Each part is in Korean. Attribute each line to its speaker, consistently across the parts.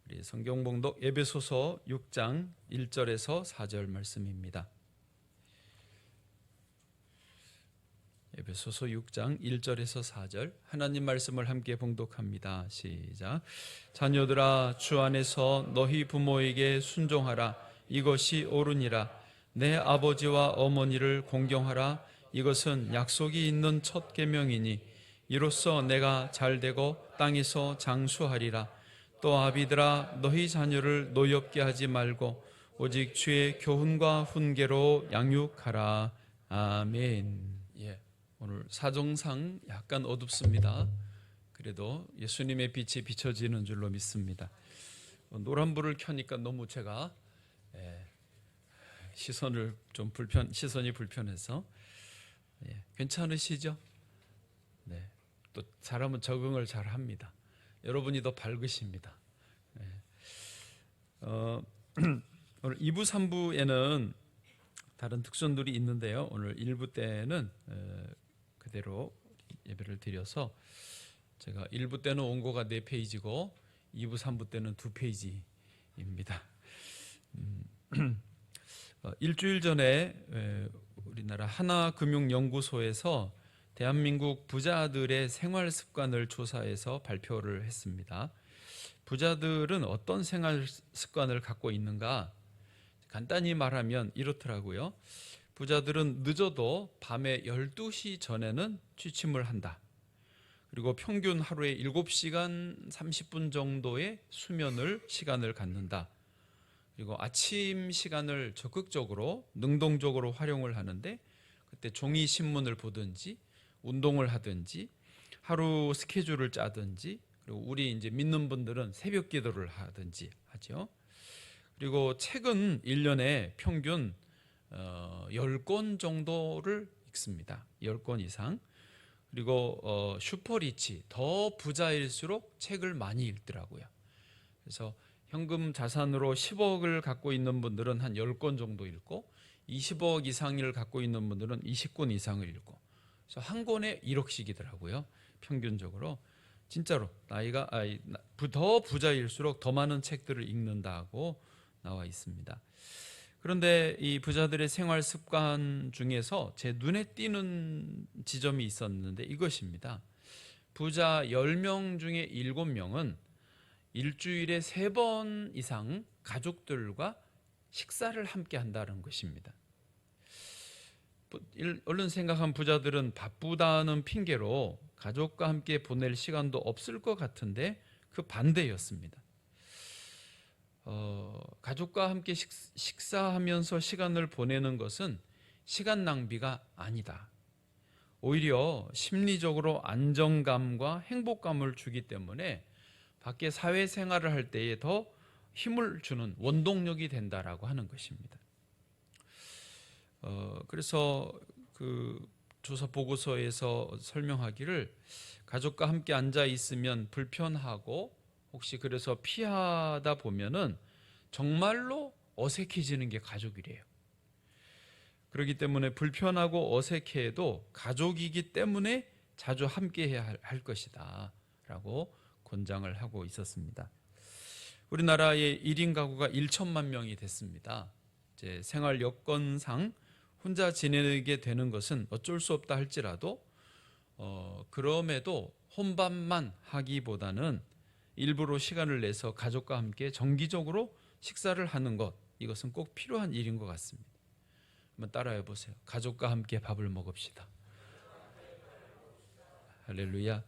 Speaker 1: 우리 성경 봉독 에베소서 6장 1절에서 4절 말씀입니다. 에베소서 6장 1절에서 4절 하나님 말씀을 함께 봉독합니다. 시작. 자녀들아, 주 안에서 너희 부모에게 순종하라. 이것이 옳으니라. 내 아버지와 어머니를 공경하라. 이것은 약속이 있는 첫 계명이니 이로써 내가 잘되고 땅에서 장수하리라. 또 아비들아, 너희 자녀를 노엽게 하지 말고 오직 주의 교훈과 훈계로 양육하라. 아멘. 오늘 사정상 약간 어둡습니다. 그래도 예수님의 빛이 비춰지는 줄로 믿습니다. 노란불을 켜니까 너무 제가 시선이 불편해서 괜찮으시죠? 네. 또 사람은 적응을 잘 합니다. 여러분이 더 밝으십니다. 오늘 2부, 3부에는 다른 특선들이 있는데요. 오늘 1부 때는 그대로 예배를 드려서 제가 1부 때는 원고가 4페이지고 2부, 3부 때는 2페이지입니다. 일주일 전에 우리나라 하나금융연구소에서 대한민국 부자들의 생활 습관을 조사해서 발표를 했습니다. 부자들은 어떤 생활 습관을 갖고 있는가? 간단히 말하면 이렇더라고요. 부자들은 늦어도 밤에 12시 전에는 취침을 한다. 그리고 평균 하루에 7시간 30분 정도의 시간을 갖는다. 그리고 아침 시간을 적극적으로 능동적으로 활용을 하는데 그때 종이 신문을 보든지 운동을 하든지 하루 스케줄을 짜든지, 그리고 우리 이제 믿는 분들은 새벽 기도를 하든지 하죠. 그리고 책은 1년에 평균 10권 정도를 읽습니다. 10권 이상. 그리고 슈퍼리치, 더 부자일수록 책을 많이 읽더라고요. 그래서 현금 자산으로 10억을 갖고 있는 분들은 한 10권 정도 읽고 20억 이상을 갖고 있는 분들은 20권 이상을 읽고, 그래서 한 권에 1억씩이더라고요. 평균적으로. 진짜로 나이가 더 부자일수록 더 많은 책들을 읽는다고 나와 있습니다. 그런데 이 부자들의 생활 습관 중에서 제 눈에 띄는 지점이 있었는데 이것입니다. 부자 10명 중에 7명은 일주일에 3번 이상 가족들과 식사를 함께 한다는 것입니다. 얼른 생각한 부자들은 바쁘다는 핑계로 가족과 함께 보낼 시간도 없을 것 같은데 그 반대였습니다. 가족과 함께 식사하면서 시간을 보내는 것은 시간 낭비가 아니다. 오히려 심리적으로 안정감과 행복감을 주기 때문에 밖에 사회생활을 할 때에 더 힘을 주는 원동력이 된다라고 하는 것입니다. 그래서 그 조사 보고서에서 설명하기를 가족과 함께 앉아 있으면 불편하고 혹시 그래서 피하다 보면은 정말로 어색해지는 게 가족이래요. 그렇기 때문에 불편하고 어색해도 가족이기 때문에 자주 함께 해야 할 것이다 라고 권장을 하고 있었습니다. 우리나라의 1인 가구가 1천만 명이 됐습니다. 이제 생활 여건상 혼자 지내게 되는 것은 어쩔 수 없다 할지라도 그럼에도 혼밥만 하기보다는 일부러 시간을 내서 가족과 함께 정기적으로 식사를 하는 것, 이것은 꼭 필요한 일인 것 같습니다. 한번 따라해 보세요. 가족과 함께 밥을 먹읍시다. 할렐루야.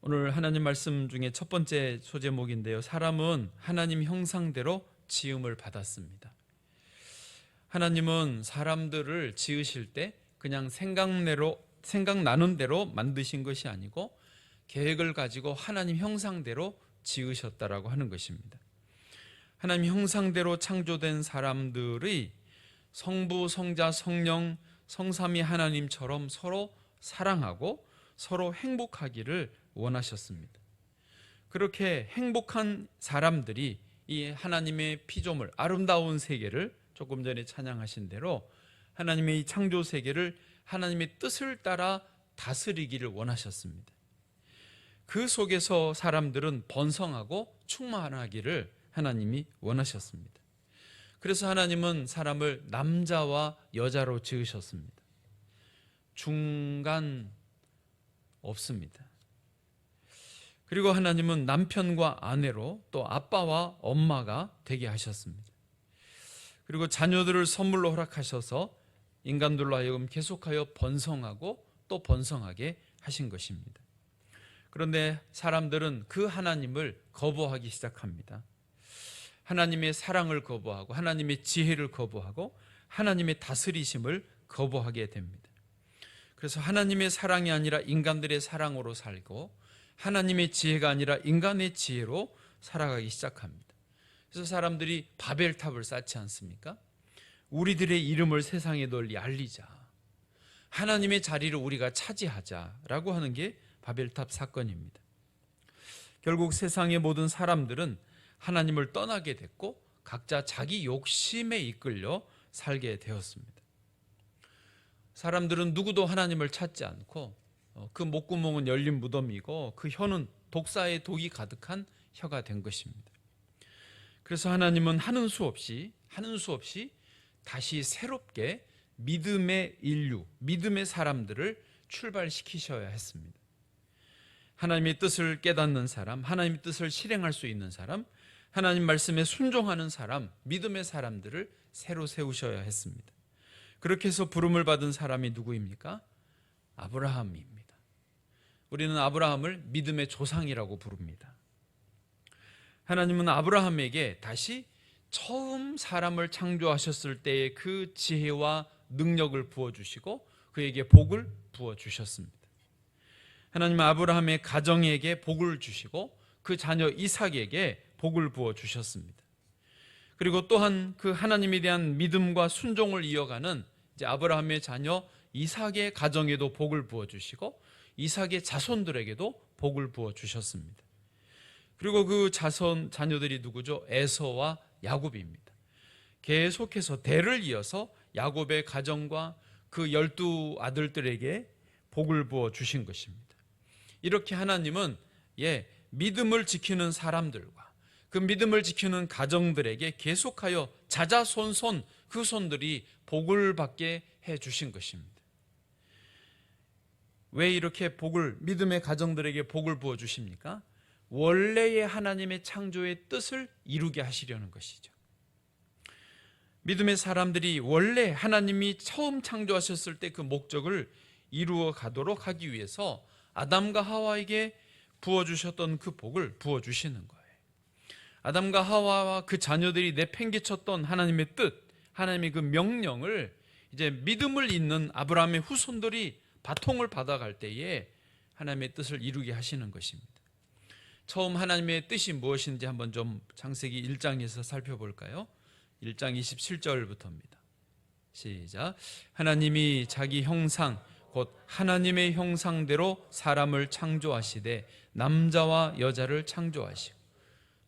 Speaker 1: 오늘 하나님 말씀 중에 첫 번째 소제목인데요. 사람은 하나님 형상대로 지음을 받았습니다. 하나님은 사람들을 지으실 때 그냥 생각나는 대로 만드신 것이 아니고 계획을 가지고 하나님 형상대로 지으셨다라고 하는 것입니다. 하나님 형상대로 창조된 사람들의 성부, 성자, 성령, 성삼위 하나님처럼 서로 사랑하고 서로 행복하기를 원하셨습니다. 그렇게 행복한 사람들이 이 하나님의 피조물, 아름다운 세계를 조금 전에 찬양하신 대로 하나님의 이 창조 세계를 하나님의 뜻을 따라 다스리기를 원하셨습니다. 그 속에서 사람들은 번성하고 충만하기를 하나님이 원하셨습니다. 그래서 하나님은 사람을 남자와 여자로 지으셨습니다. 중간 없습니다. 그리고 하나님은 남편과 아내로 또 아빠와 엄마가 되게 하셨습니다. 그리고 자녀들을 선물로 허락하셔서 인간들로 하여금 계속하여 번성하고 또 번성하게 하신 것입니다. 그런데 사람들은 그 하나님을 거부하기 시작합니다. 하나님의 사랑을 거부하고 하나님의 지혜를 거부하고 하나님의 다스리심을 거부하게 됩니다. 그래서 하나님의 사랑이 아니라 인간들의 사랑으로 살고 하나님의 지혜가 아니라 인간의 지혜로 살아가기 시작합니다. 그래서 사람들이 바벨탑을 쌓지 않습니까? 우리들의 이름을 세상에 널리 알리자, 하나님의 자리를 우리가 차지하자라고 하는 게 바벨탑 사건입니다. 결국 세상의 모든 사람들은 하나님을 떠나게 됐고 각자 자기 욕심에 이끌려 살게 되었습니다. 사람들은 누구도 하나님을 찾지 않고 그 목구멍은 열린 무덤이고 그 혀는 독사의 독이 가득한 혀가 된 것입니다. 그래서 하나님은 하는 수 없이 다시 새롭게 믿음의 인류, 믿음의 사람들을 출발시키셔야 했습니다. 하나님의 뜻을 깨닫는 사람, 하나님의 뜻을 실행할 수 있는 사람, 하나님 말씀에 순종하는 사람, 믿음의 사람들을 새로 세우셔야 했습니다. 그렇게 해서 부름을 받은 사람이 누구입니까? 아브라함입니다. 우리는 아브라함을 믿음의 조상이라고 부릅니다. 하나님은 아브라함에게 다시 처음 사람을 창조하셨을 때의 그 지혜와 능력을 부어주시고 그에게 복을 부어주셨습니다. 하나님은 아브라함의 가정에게 복을 주시고 그 자녀 이삭에게 복을 부어주셨습니다. 그리고 또한 그 하나님에 대한 믿음과 순종을 이어가는 이제 아브라함의 자녀 이삭의 가정에도 복을 부어주시고 이삭의 자손들에게도 복을 부어주셨습니다. 그리고 그 자녀들이 누구죠? 에서와 야곱입니다. 계속해서 대를 이어서 야곱의 가정과 그 12 아들들에게 복을 부어주신 것입니다. 이렇게 하나님은 믿음을 지키는 사람들과 그 믿음을 지키는 가정들에게 계속하여 자자손손 그 손들이 복을 받게 해주신 것입니다. 왜 이렇게 믿음의 가정들에게 복을 부어주십니까? 원래의 하나님의 창조의 뜻을 이루게 하시려는 것이죠. 믿음의 사람들이 원래 하나님이 처음 창조하셨을 때 그 목적을 이루어 가도록 하기 위해서 아담과 하와에게 부어주셨던 그 복을 부어주시는 거예요. 아담과 하와와 그 자녀들이 내팽개쳤던 하나님의 뜻, 하나님의 그 명령을 이제 믿음을 잇는 아브라함의 후손들이 바통을 받아갈 때에 하나님의 뜻을 이루게 하시는 것입니다. 처음 하나님의 뜻이 무엇인지 한번 좀 창세기 1장에서 살펴볼까요? 1장 27절부터입니다. 시작. 하나님이 자기 형상 곧 하나님의 형상대로 사람을 창조하시되 남자와 여자를 창조하시고,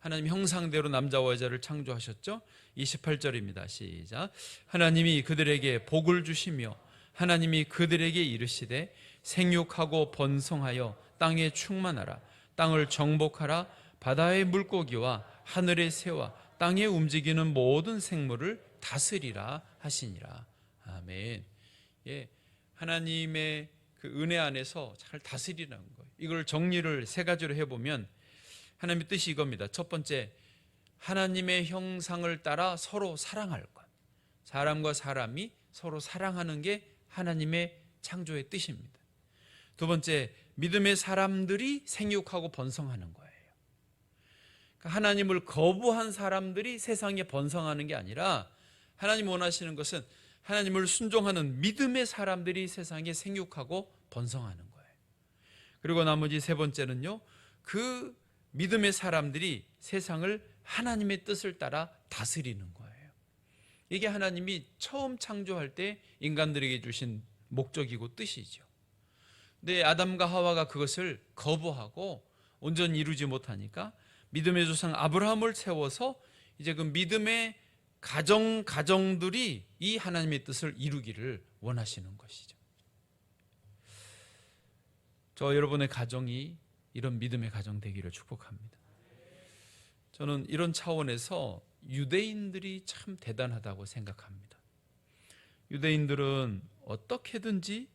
Speaker 1: 하나님 형상대로 남자와 여자를 창조하셨죠? 28절입니다. 시작. 하나님이 그들에게 복을 주시며 하나님이 그들에게 이르시되 생육하고 번성하여 땅에 충만하라. 땅을 정복하라. 바다의 물고기와 하늘의 새와 땅에 움직이는 모든 생물을 다스리라 하시니라. 아멘. 하나님의 그 은혜 안에서 잘 다스리라는 거예요. 이걸 정리를 세 가지로 해보면 하나님의 뜻이 이겁니다. 첫 번째, 하나님의 형상을 따라 서로 사랑할 것. 사람과 사람이 서로 사랑하는 게 하나님의 창조의 뜻입니다. 두 번째, 믿음의 사람들이 생육하고 번성하는 거예요. 그러니까 하나님을 거부한 사람들이 세상에 번성하는 게 아니라 하나님 원하시는 것은 하나님을 순종하는 믿음의 사람들이 세상에 생육하고 번성하는 거예요. 그리고 나머지 세 번째는요, 그 믿음의 사람들이 세상을 하나님의 뜻을 따라 다스리는 거예요. 이게 하나님이 처음 창조할 때 인간들에게 주신 목적이고 뜻이죠. 근데 아담과 하와가 그것을 거부하고 온전히 이루지 못하니까 믿음의 조상 아브라함을 세워서 이제 그 믿음의 가정들이 이 하나님의 뜻을 이루기를 원하시는 것이죠. 저 여러분의 가정이 이런 믿음의 가정 되기를 축복합니다. 저는 이런 차원에서 유대인들이 참 대단하다고 생각합니다. 유대인들은 어떻게든지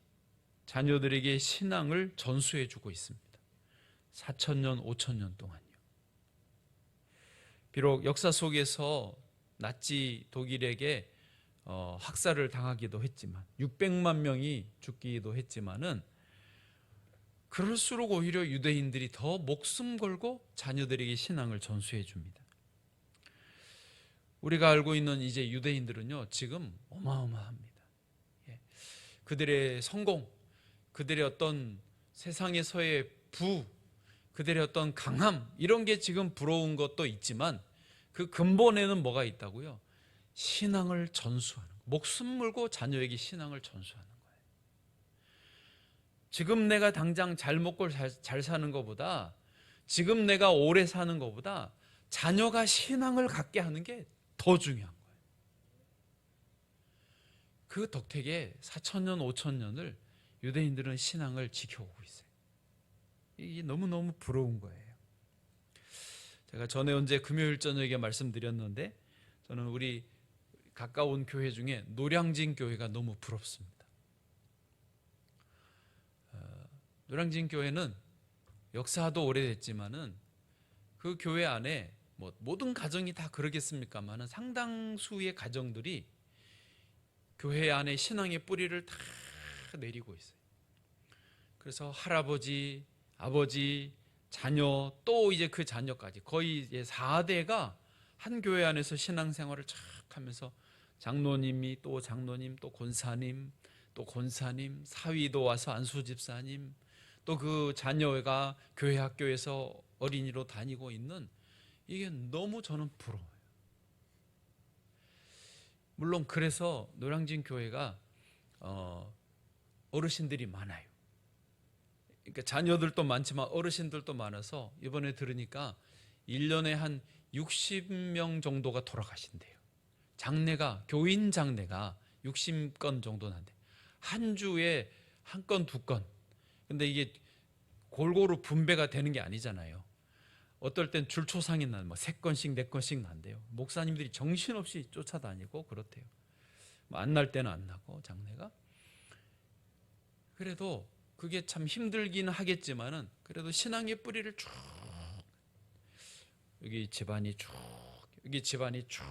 Speaker 1: 자녀들에게 신앙을 전수해 주고 있습니다. 4,000년, 5,000년 동안요. 비록 역사 속에서 나치 독일에게 학살을 당하기도 했지만 600만 명이 죽기도 했지만은 그럴수록 오히려 유대인들이 더 목숨 걸고 자녀들에게 신앙을 전수해 줍니다. 우리가 알고 있는 이제 유대인들은요, 지금 어마어마합니다. 그들의 성공, 그들의 어떤 세상에서의 그들의 어떤 강함, 이런 게 지금 부러운 것도 있지만 그 근본에는 뭐가 있다고요? 신앙을 전수하는, 목숨 걸고 자녀에게 신앙을 전수하는 거예요. 지금 내가 당장 잘 먹고 잘 사는 것보다, 지금 내가 오래 사는 것보다 자녀가 신앙을 갖게 하는 게 더 중요한 거예요. 그 덕택에 4,000년, 5,000년을 유대인들은 신앙을 지켜오고 있어요. 이게 너무너무 부러운 거예요. 제가 전에 언제 금요일 저녁에 말씀드렸는데, 저는 우리 가까운 교회 중에 노량진 교회가 너무 부럽습니다. 노량진 교회는 역사도 오래됐지만은 그 교회 안에 모든 가정이 다 그러겠습니까만은 상당수의 가정들이 교회 안에 신앙의 뿌리를 다 내리고 있어요. 그래서 할아버지, 아버지, 자녀, 또 이제 그 자녀까지 거의 이제 4대가 한 교회 안에서 신앙생활을 착 하면서 장로님이 또 장로님, 또 권사님, 또 권사님, 사위도 와서 안수집사님, 또 그 자녀가 교회 학교에서 어린이로 다니고 있는, 이게 너무 저는 부러워요. 물론 그래서 노량진 교회가 어르신들이 많아요. 그러니까 자녀들도 많지만 어르신들도 많아서 이번에 들으니까 1년에 한 60명 정도가 돌아가신대요. 장례가, 교인 장례가 60건 정도 난대요. 한 주에 한 건, 두 건. 근데 이게 골고루 분배가 되는 게 아니잖아요. 어떨 땐 줄초상이 나면 3건씩 4건씩 난대요. 목사님들이 정신없이 쫓아다니고 그렇대요. 안 날 때는 안 나고 장례가. 그래도 그게 참 힘들기는 하겠지만은 그래도 신앙의 뿌리를 쭉, 여기 집안이 쭉, 여기 집안이 쭉,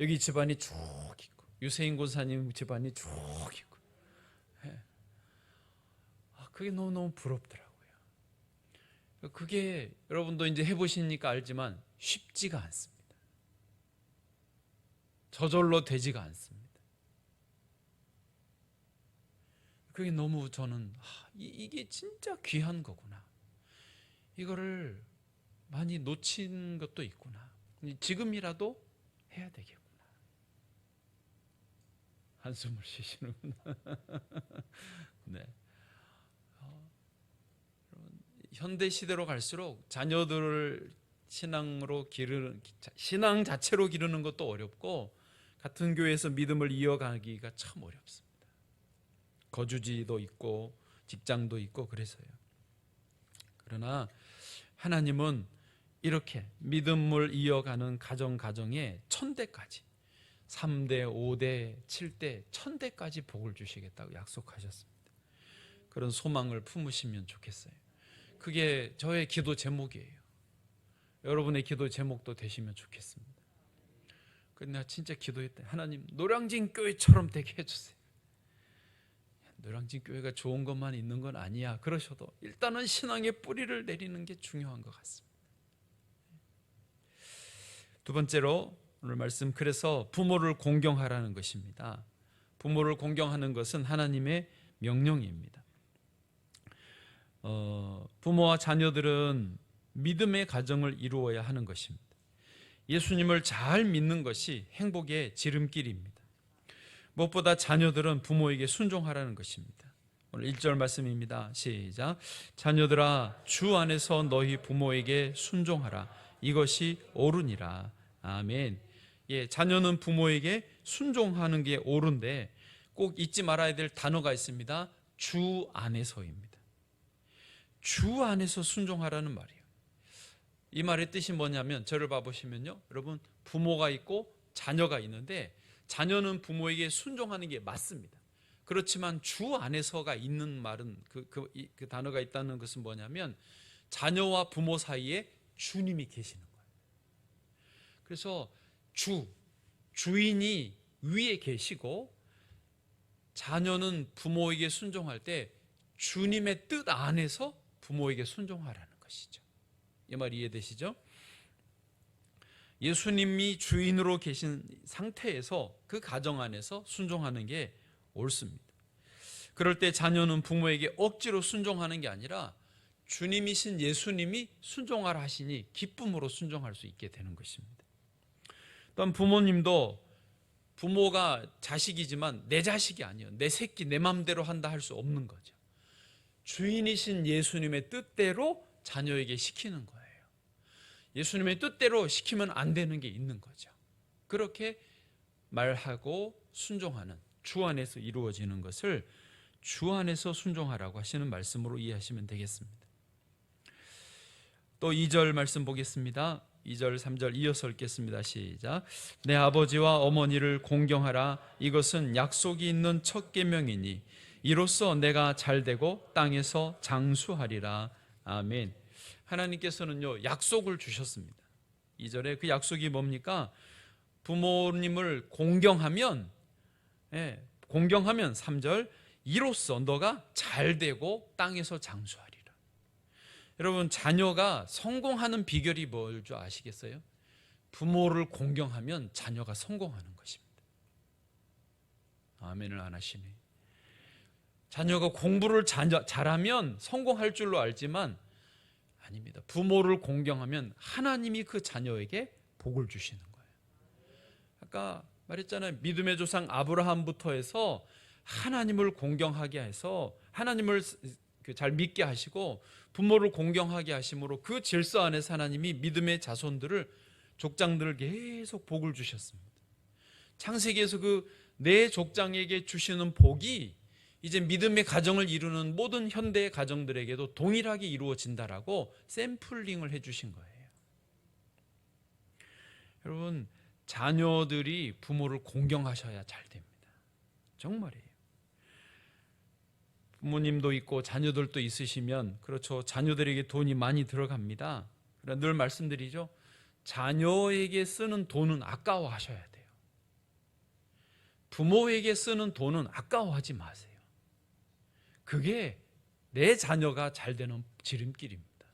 Speaker 1: 여기 집안이 쭉 있고, 유세인 권사님 집안이 쭉 있고, 그게 너무너무 부럽더라고요. 그게 여러분도 이제 해보시니까 알지만 쉽지가 않습니다. 저절로 되지가 않습니다. 그게 너무 저는 이게 진짜 귀한 거구나. 이거를 많이 놓친 것도 있구나. 지금이라도 해야 되겠구나. 한숨을 쉬시는구나. 네. 현대 시대로 갈수록 자녀들을 신앙으로 신앙 자체로 기르는 것도 어렵고, 같은 교회에서 믿음을 이어가기가 참 어렵습니다. 거주지도 있고 직장도 있고 그래서요. 그러나 하나님은 이렇게 믿음을 이어가는 가정에 1000대까지, 3대, 5대, 7대, 1000대까지 복을 주시겠다고 약속하셨습니다. 그런 소망을 품으시면 좋겠어요. 그게 저의 기도 제목이에요. 여러분의 기도 제목도 되시면 좋겠습니다. 그런데 내가 진짜 기도했대. 하나님, 노량진 교회처럼 되게 해주세요. 노량진 교회가 좋은 것만 있는 건 아니야. 그러셔도 일단은 신앙의 뿌리를 내리는 게 중요한 것 같습니다. 두 번째로 오늘 말씀, 그래서 부모를 공경하라는 것입니다. 부모를 공경하는 것은 하나님의 명령입니다. 부모와 자녀들은 믿음의 가정을 이루어야 하는 것입니다. 예수님을 잘 믿는 것이 행복의 지름길입니다. 무엇보다 자녀들은 부모에게 순종하라는 것입니다. 오늘 1절 말씀입니다. 시작. 자녀들아, 주 안에서 너희 부모에게 순종하라. 이것이 옳으니라. 아멘. 자녀는 부모에게 순종하는 게 옳은데 꼭 잊지 말아야 될 단어가 있습니다. 주 안에서입니다. 주 안에서 순종하라는 말이에요. 이 말의 뜻이 뭐냐면, 저를 봐보시면요, 여러분, 부모가 있고 자녀가 있는데 자녀는 부모에게 순종하는 게 맞습니다. 그렇지만 주 안에서가 있는 말은 그 단어가 있다는 것은 뭐냐면, 자녀와 부모 사이에 주님이 계시는 거예요. 그래서 주인이 위에 계시고, 자녀는 부모에게 순종할 때 주님의 뜻 안에서 부모에게 순종하라는 것이죠. 이 말 이해되시죠? 예수님이 주인으로 계신 상태에서 그 가정 안에서 순종하는 게 옳습니다. 그럴 때 자녀는 부모에게 억지로 순종하는 게 아니라 주님이신 예수님이 순종하라 하시니 기쁨으로 순종할 수 있게 되는 것입니다. 또한 부모님도, 부모가 자식이지만 내 자식이 아니에요. 내 새끼 내 맘대로 한다 할 수 없는 거죠. 주인이신 예수님의 뜻대로 자녀에게 시키는 거예요. 예수님의 뜻대로 시키면 안 되는 게 있는 거죠. 그렇게 말하고 순종하는, 주 안에서 이루어지는 것을 주 안에서 순종하라고 하시는 말씀으로 이해하시면 되겠습니다. 또 2절 말씀 보겠습니다. 2절 3절 이어서 읽겠습니다. 시작. 내 아버지와 어머니를 공경하라. 이것은 약속이 있는 첫 계명이니 이로써 내가 잘되고 땅에서 장수하리라. 아멘. 하나님께서는요, 약속을 주셨습니다. 2절에 그 약속이 뭡니까? 부모님을 공경하면 3절, 이로써 너가 잘되고 땅에서 장수하리라. 여러분, 자녀가 성공하는 비결이 뭘 줄 아시겠어요? 부모를 공경하면 자녀가 성공하는 것입니다. 아멘을 안 하시네. 자녀가 공부를 잘하면 성공할 줄로 알지만 아닙니다. 부모를 공경하면 하나님이 그 자녀에게 복을 주시는 거예요. 아까 말했잖아요. 믿음의 조상 아브라함부터 해서 하나님을 공경하게 해서 하나님을 잘 믿게 하시고 부모를 공경하게 하심으로 그 질서 안에서 하나님이 믿음의 자손들을, 족장들을 계속 복을 주셨습니다. 창세기에서 그 내 족장에게 주시는 복이 이제 믿음의 가정을 이루는 모든 현대의 가정들에게도 동일하게 이루어진다라고 샘플링을 해주신 거예요. 여러분, 자녀들이 부모를 공경하셔야 잘 됩니다. 정말이에요. 부모님도 있고 자녀들도 있으시면, 그렇죠, 자녀들에게 돈이 많이 들어갑니다. 그러나 늘 말씀드리죠, 자녀에게 쓰는 돈은 아까워하셔야 돼요. 부모에게 쓰는 돈은 아까워하지 마세요. 그게 내 자녀가 잘 되는 지름길입니다.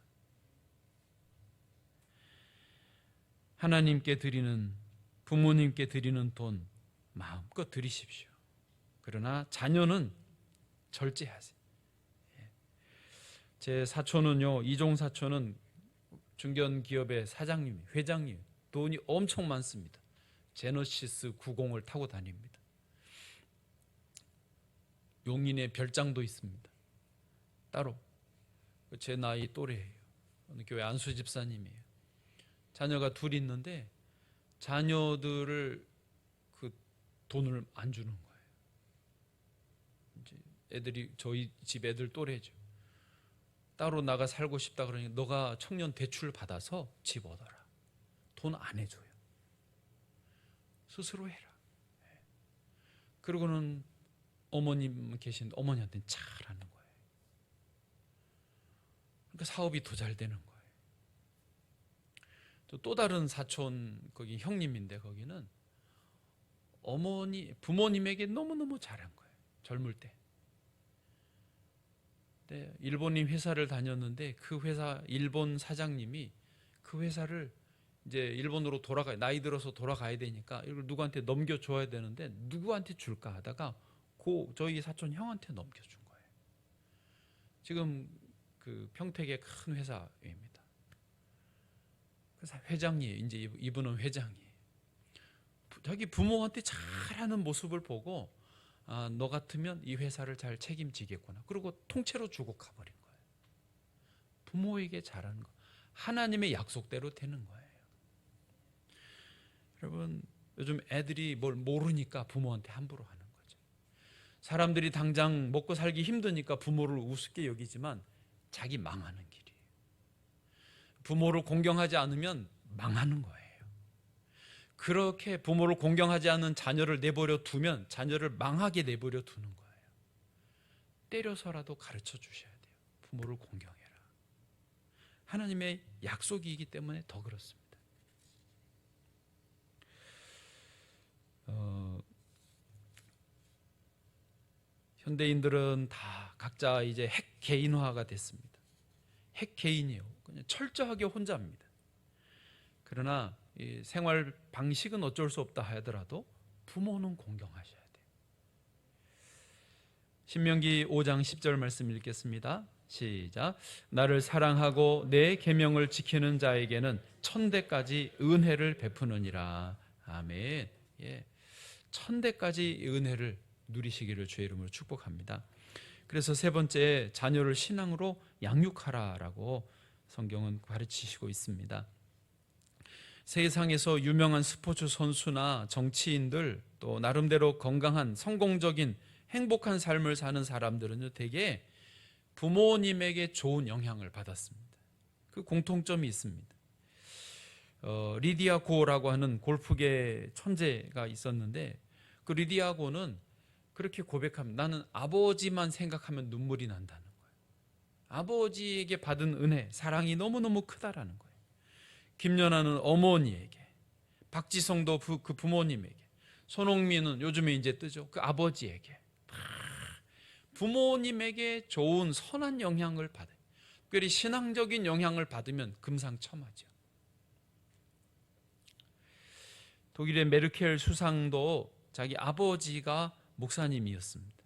Speaker 1: 하나님께 드리는, 부모님께 드리는 돈 마음껏 드리십시오. 그러나 자녀는 절제하세요. 제 사촌은요, 이종 사촌은 중견기업의 사장님, 회장님, 돈이 엄청 많습니다. 제너시스 90을 타고 다닙니다. 용인에 별장도 있습니다. 따로. 제 나이 또래예요. 어느 교회 안수 집사님이에요. 자녀가 둘 있는데 자녀들을 그 돈을 안 주는 거예요. 이제 애들이 저희 집 애들 또래죠. 따로 나가 살고 싶다 그러니 너가 청년 대출 받아서 집 얻어라. 돈 안 해줘요. 스스로 해라. 그러고는 어머님 계신데 어머니한테는 잘하는 거예요. 그러니까 사업이 더 잘 되는 거예요. 또 다른 사촌, 거기 형님인데 거기는 부모님에게 너무너무 잘한 거예요. 젊을 때. 근데 일본인 회사를 다녔는데 그 회사 일본 사장님이 그 회사를 이제 일본으로 나이 들어서 돌아가야 되니까 이걸 누구한테 넘겨줘야 되는데 누구한테 줄까 하다가 저희 사촌 형한테 넘겨준 거예요. 지금 그 평택의 큰 회사입니다. 그래서 회장이에요. 이제 이분은 회장이에요. 자기 부모한테 잘하는 모습을 보고 너 같으면 이 회사를 잘 책임지겠구나. 그리고 통째로 주고 가버린 거예요. 부모에게 잘하는 거, 하나님의 약속대로 되는 거예요. 여러분, 요즘 애들이 뭘 모르니까 부모한테 함부로 하는 거죠. 사람들이 당장 먹고 살기 힘드니까 부모를 우습게 여기지만 자기 망하는 길이에요. 부모를 공경하지 않으면 망하는 거예요. 그렇게 부모를 공경하지 않는 자녀를 내버려 두면 자녀를 망하게 내버려 두는 거예요. 때려서라도 가르쳐 주셔야 돼요. 부모를 공경해라. 하나님의 약속이기 때문에 더 그렇습니다. 현대인들은 다 각자 이제 핵 개인화가 됐습니다. 핵 개인이에요. 그냥 철저하게 혼자입니다. 그러나 이 생활 방식은 어쩔 수 없다 하더라도 부모는 공경하셔야 돼요. 신명기 5장 10절 말씀 읽겠습니다. 시작. 나를 사랑하고 내 계명을 지키는 자에게는 천대까지 은혜를 베푸느니라. 아멘. 예. 천대까지 은혜를 누리시기를 주의 이름으로 축복합니다. 그래서 세 번째, 자녀를 신앙으로 양육하라라고 성경은 가르치시고 있습니다. 세상에서 유명한 스포츠 선수나 정치인들, 또 나름대로 건강한 성공적인 행복한 삶을 사는 사람들은요, 대개 부모님에게 좋은 영향을 받았습니다. 그 공통점이 있습니다. 리디아 고라고 하는 골프계 천재가 있었는데, 그 리디아 고는 그렇게 고백합니다. 나는 아버지만 생각하면 눈물이 난다는 거예요. 아버지에게 받은 은혜, 사랑이 너무너무 크다라는 거예요. 김연아는 어머니에게, 박지성도 그 부모님에게, 손흥민은 요즘에 이제 뜨죠. 그 아버지에게, 부모님에게 좋은 선한 영향을 받아요. 특별히 신앙적인 영향을 받으면 금상첨화죠. 독일의 메르켈 수상도 자기 아버지가 목사님이었습니다.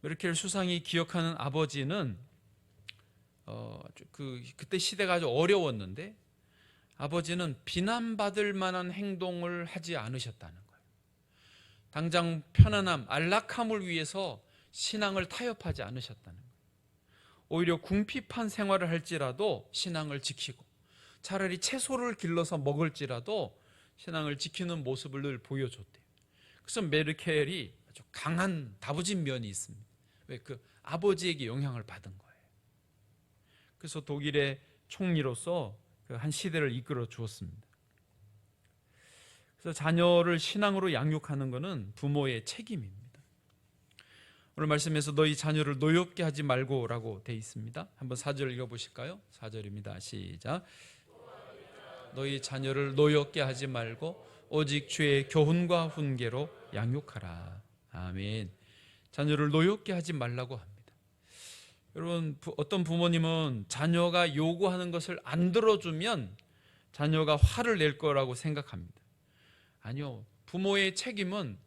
Speaker 1: 메르켈 수상이 기억하는 아버지는 그때 시대가 아주 어려웠는데 아버지는 비난받을 만한 행동을 하지 않으셨다는 거예요. 당장 편안함, 안락함을 위해서 신앙을 타협하지 않으셨다는 거예요. 오히려 궁핍한 생활을 할지라도 신앙을 지키고, 차라리 채소를 길러서 먹을지라도 신앙을 지키는 모습을 늘 보여줬대요. 그래서 메르켈이 아주 강한 다부진 면이 있습니다. 왜? 그 아버지에게 영향을 받은 거예요. 그래서 독일의 총리로서 한 시대를 이끌어 주었습니다. 그래서 자녀를 신앙으로 양육하는 것은 부모의 책임입니다. 오늘 말씀에서 너희 자녀를 노엽게 하지 말고라고 되어 있습니다. 한번 4절 읽어보실까요? 4절입니다. 시작. 너희 자녀를 노엽게 하지 말고 오직 주의 교훈과 훈계로 양육하라. 아멘. 자녀를 노엽게 하지 말라고 합니다. 여러분, 어떤 부모님은 자녀가 요구하는 것을 안 들어주면 자녀가 화를 낼 거라고 생각합니다. 아니요, 부모의 책임은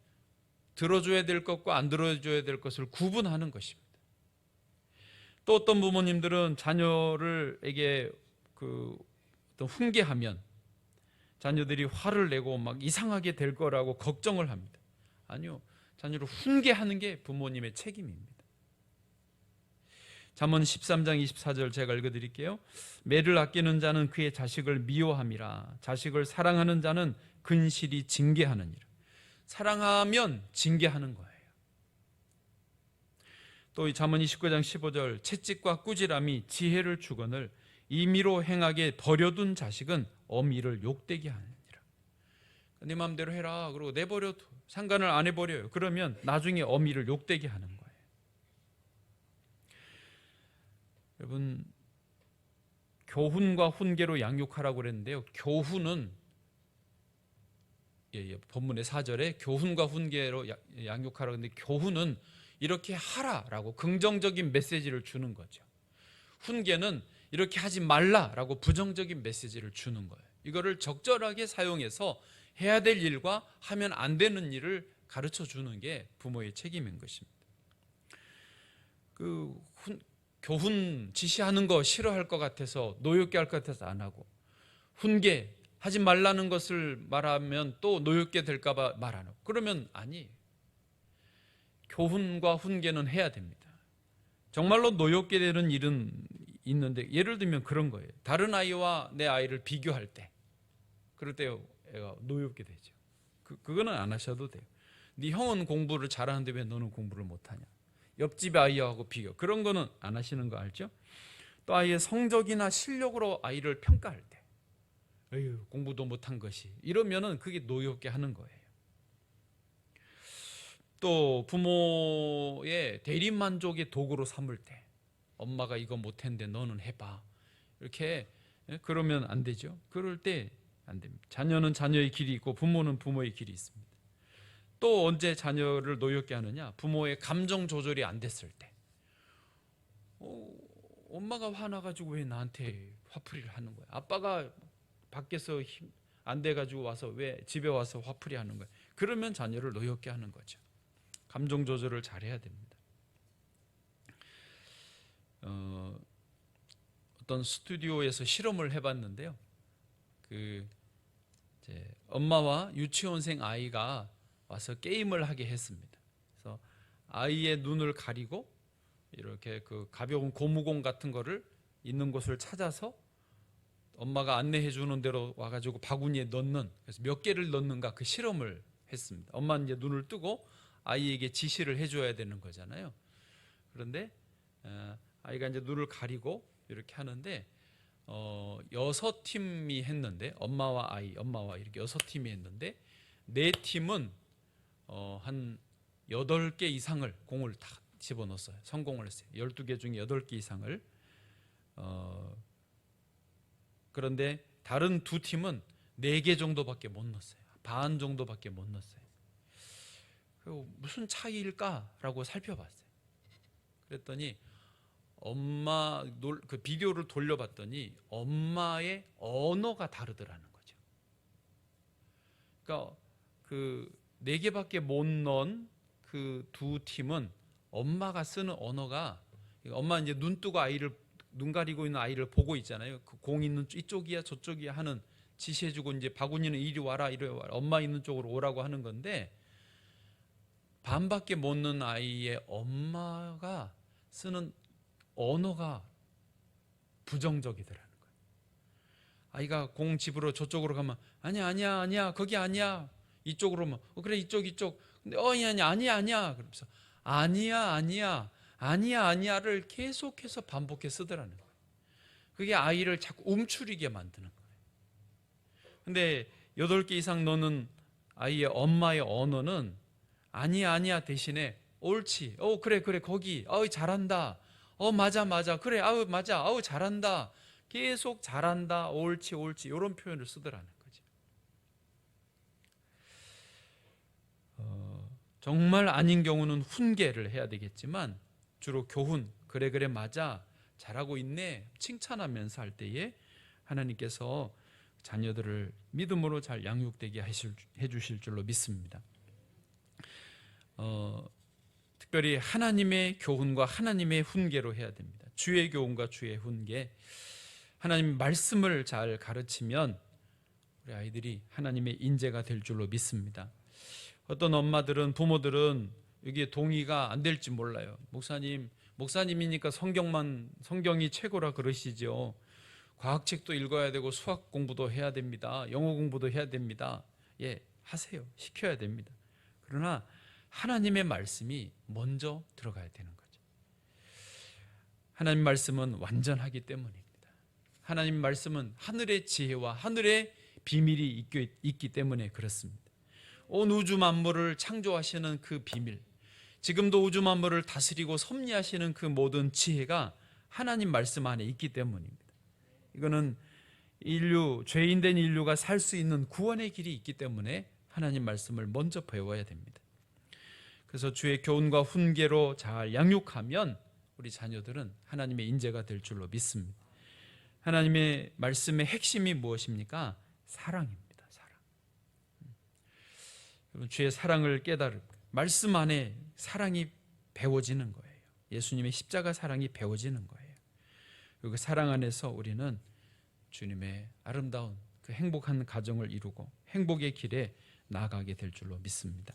Speaker 1: 들어줘야 될 것과 안 들어줘야 될 것을 구분하는 것입니다. 또 어떤 부모님들은 자녀를에게 어떤 훈계하면 자녀들이 화를 내고 막 이상하게 될 거라고 걱정을 합니다. 아니요, 자녀를 훈계하는 게 부모님의 책임입니다. 잠언 13장 24절 제가 읽어드릴게요. 매를 아끼는 자는 그의 자식을 미워함이라. 자식을 사랑하는 자는 근실이 징계하느니라. 사랑하면 징계하는 거예요. 또 이 잠언 29장 15절 채찍과 꾸지람이 지혜를 주거늘 임의로 행하게 버려둔 자식은 어미를 욕되게 하느니라. 네 마음대로 해라 그러고 내버려 상관을 안 해버려요. 그러면 나중에 어미를 욕되게 하는 거예요. 여러분, 교훈과 훈계로 양육하라고 그랬는데요, 교훈은 본문의 4절에 교훈과 훈계로 양육하라고 했는데, 교훈은 이렇게 하라라고 긍정적인 메시지를 주는 거죠. 훈계는 이렇게 하지 말라라고 부정적인 메시지를 주는 거예요. 이거를 적절하게 사용해서 해야 될 일과 하면 안 되는 일을 가르쳐 주는 게 부모의 책임인 것입니다. 교훈 지시하는 거 싫어할 것 같아서, 노엽게 할 것 같아서 안 하고, 훈계 하지 말라는 것을 말하면 또 노엽게 될까 봐 말 안 하고, 그러면 아니에요. 교훈과 훈계는 해야 됩니다. 정말로 노엽게 되는 일은 있는데, 예를 들면 그런 거예요. 다른 아이와 내 아이를 비교할 때, 그럴 때 애가 노엽게 되죠. 그거는 안 하셔도 돼요. 네 형은 공부를 잘하는데 왜 너는 공부를 못하냐. 옆집 아이하고 비교, 그런 거는 안 하시는 거 알죠? 또 아이의 성적이나 실력으로 아이를 평가할 때, 에휴, 공부도 못한 것이, 이러면은 그게 노엽게 하는 거예요. 또 부모의 대리만족의 도구로 삼을 때, 엄마가 이거 못했는데 너는 해봐, 이렇게, 그러면 안 되죠. 그럴 때 안 됩니다. 자녀는 자녀의 길이 있고 부모는 부모의 길이 있습니다. 또 언제 자녀를 노엽게 하느냐? 부모의 감정 조절이 안 됐을 때. 엄마가 화나가지고 왜 나한테 화풀이를 하는 거야? 아빠가 밖에서 안 돼가지고 와서 왜 집에 와서 화풀이 하는 거야? 그러면 자녀를 노엽게 하는 거죠. 감정 조절을 잘해야 됩니다. 어떤 스튜디오에서 실험을 해봤는데요. 이제 엄마와 유치원생 아이가 와서 게임을 하게 했습니다. 그래서 아이의 눈을 가리고 이렇게 그 가벼운 고무공 같은 거를 있는 곳을 찾아서 엄마가 안내해 주는 대로 와가지고 바구니에 넣는, 그래서 몇 개를 넣는가 그 실험을 했습니다. 엄마는 이제 눈을 뜨고 아이에게 지시를 해줘야 되는 거잖아요. 그런데 아이가 이제 눈을 가리고 이렇게 하는데 6팀이 했는데, 엄마와 아이, 엄마와 이렇게 6팀이 했는데 4팀은 한 8개 이상을 공을 다 집어넣었어요. 성공을 했어요. 12개 중에 8개 이상을. 그런데 다른 2팀은 4개 정도밖에 못 넣었어요. 반 정도밖에 못 넣었어요. 무슨 차이일까라고 살펴봤어요. 그랬더니 그 비디오를 돌려봤더니 엄마의 언어가 다르더라는 거죠. 그러니까 그 4개밖에 못 넣은 그 2팀은 엄마가 쓰는 언어가, 엄마 이제 눈 뜨고 눈 가리고 있는 아이를 보고 있잖아요. 그 공 있는 이쪽이야 저쪽이야 하는 지시해주고, 이제 바구니는 이리 와라 이리 와라, 엄마 있는 쪽으로 오라고 하는 건데, 반밖에 못 넣은 아이의 엄마가 쓰는 언어가 부정적이더라는 거예요. 아이가 공 집으로 저쪽으로 가면 아니야 거기 아니야, 이쪽으로 오면 그래 이쪽 근데 아니야 그러면서 아니야를 계속해서 반복해 쓰더라는 거예요. 그게 아이를 자꾸 움츠리게 만드는 거예요. 근데 8개 이상 넣는 아이의 엄마의 언어는 아니야 대신에 옳지, 그래 거기, 잘한다, 맞아 그래, 맞아, 잘한다, 계속 잘한다, 옳지 이런 표현을 쓰더라는 거죠. 정말 아닌 경우는 훈계를 해야 되겠지만, 주로 교훈, 그래 맞아, 잘하고 있네, 칭찬하면서 할 때에 하나님께서 자녀들을 믿음으로 잘 양육되게 해주실 줄로 믿습니다. 특별히 하나님의 교훈과 하나님의 훈계로 해야 됩니다. 주의 교훈과 주의 훈계, 하나님 말씀을 잘 가르치면 우리 아이들이 하나님의 인재가 될 줄로 믿습니다. 어떤 엄마들은, 부모들은 여기에 동의가 안 될지 몰라요. 목사님이니까 성경이 최고라 그러시죠. 과학책도 읽어야 되고 수학 공부도 해야 됩니다. 영어 공부도 해야 됩니다. 예, 하세요. 시켜야 됩니다. 그러나 하나님의 말씀이 먼저 들어가야 되는 거죠. 하나님 말씀은 완전하기 때문입니다. 하나님 말씀은 하늘의 지혜와 하늘의 비밀이 있기 때문에 그렇습니다. 온 우주 만물을 창조하시는 그 비밀, 지금도 우주 만물을 다스리고 섭리하시는 그 모든 지혜가 하나님 말씀 안에 있기 때문입니다. 이거는 죄인된 인류가 살 수 있는 구원의 길이 있기 때문에 하나님 말씀을 먼저 배워야 됩니다. 그래서 주의 교훈과 훈계로 잘 양육하면 우리 자녀들은 하나님의 인재가 될 줄로 믿습니다. 하나님의 말씀의 핵심이 무엇입니까? 사랑입니다. 사랑. 여러분, 주의 사랑을 말씀 안에 사랑이 배워지는 거예요. 예수님의 십자가 사랑이 배워지는 거예요. 그 사랑 안에서 우리는 주님의 아름다운 그 행복한 가정을 이루고 행복의 길에 나아가게 될 줄로 믿습니다.